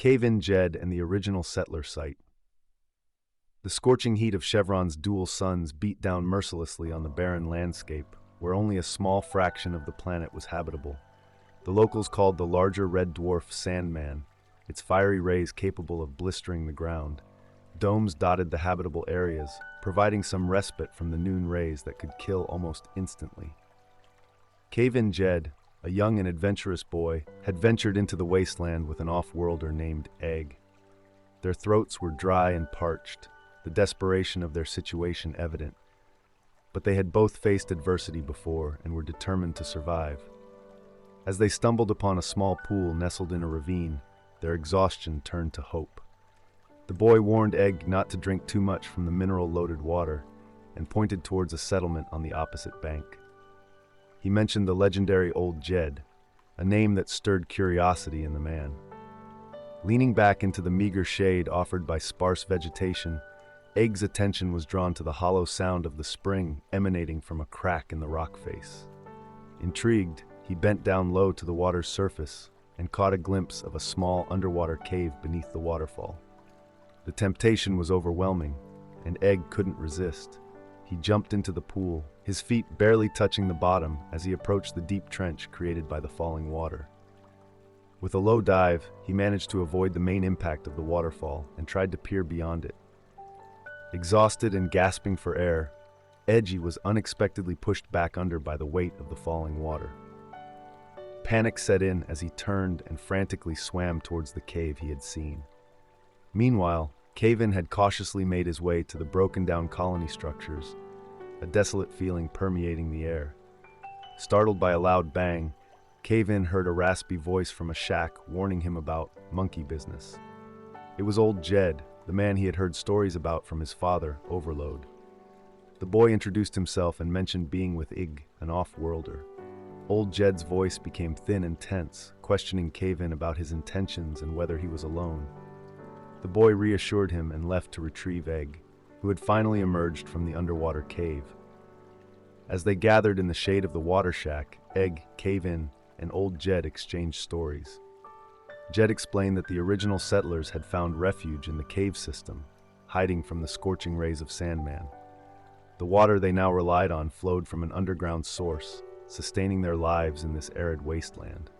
Cave-in Jed and the original settler site. The scorching heat of Chevron's dual suns beat down mercilessly on the barren landscape, where only a small fraction of the planet was habitable. The locals called the larger red dwarf Sandman, its fiery rays capable of blistering the ground. Domes dotted the habitable areas, providing some respite from the noon rays that could kill almost instantly. Cave-in Jed, a young and adventurous boy, had ventured into the wasteland with an off-worlder named Egg. Their throats were dry and parched, the desperation of their situation evident. But they had both faced adversity before and were determined to survive. As they stumbled upon a small pool nestled in a ravine, their exhaustion turned to hope. The boy warned Egg not to drink too much from the mineral-loaded water and pointed towards a settlement on the opposite bank. He mentioned the legendary Old Jed, a name that stirred curiosity in the man. Leaning back into the meager shade offered by sparse vegetation, Egg's attention was drawn to the hollow sound of the spring emanating from a crack in the rock face. Intrigued, he bent down low to the water's surface and caught a glimpse of a small underwater cave beneath the waterfall. The temptation was overwhelming, and Egg couldn't resist. He jumped into the pool, his feet barely touching the bottom as he approached the deep trench created by the falling water. With a low dive, he managed to avoid the main impact of the waterfall and tried to peer beyond it. Exhausted and gasping for air, Eggy was unexpectedly pushed back under by the weight of the falling water. Panic set in as he turned and frantically swam towards the cave he had seen. Meanwhile, Cave-in had cautiously made his way to the broken-down colony structures, a desolate feeling permeating the air. Startled by a loud bang, Cave-in heard a raspy voice from a shack warning him about monkey business. It was Old Jed, the man he had heard stories about from his father, Overload. The boy introduced himself and mentioned being with Ig, an off-worlder. Old Jed's voice became thin and tense, questioning Cave-in about his intentions and whether he was alone. The boy reassured him and left to retrieve Egg, who had finally emerged from the underwater cave. As they gathered in the shade of the water shack, Egg, Cave-in, and Old Jed exchanged stories. Jed explained that the original settlers had found refuge in the cave system, hiding from the scorching rays of Sandman. The water they now relied on flowed from an underground source, sustaining their lives in this arid wasteland.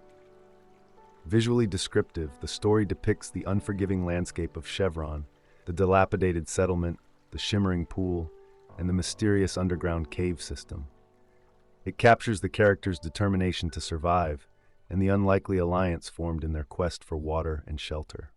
Visually descriptive, the story depicts the unforgiving landscape of Chevron, the dilapidated settlement, the shimmering pool, and the mysterious underground cave system. It captures the characters' determination to survive and the unlikely alliance formed in their quest for water and shelter.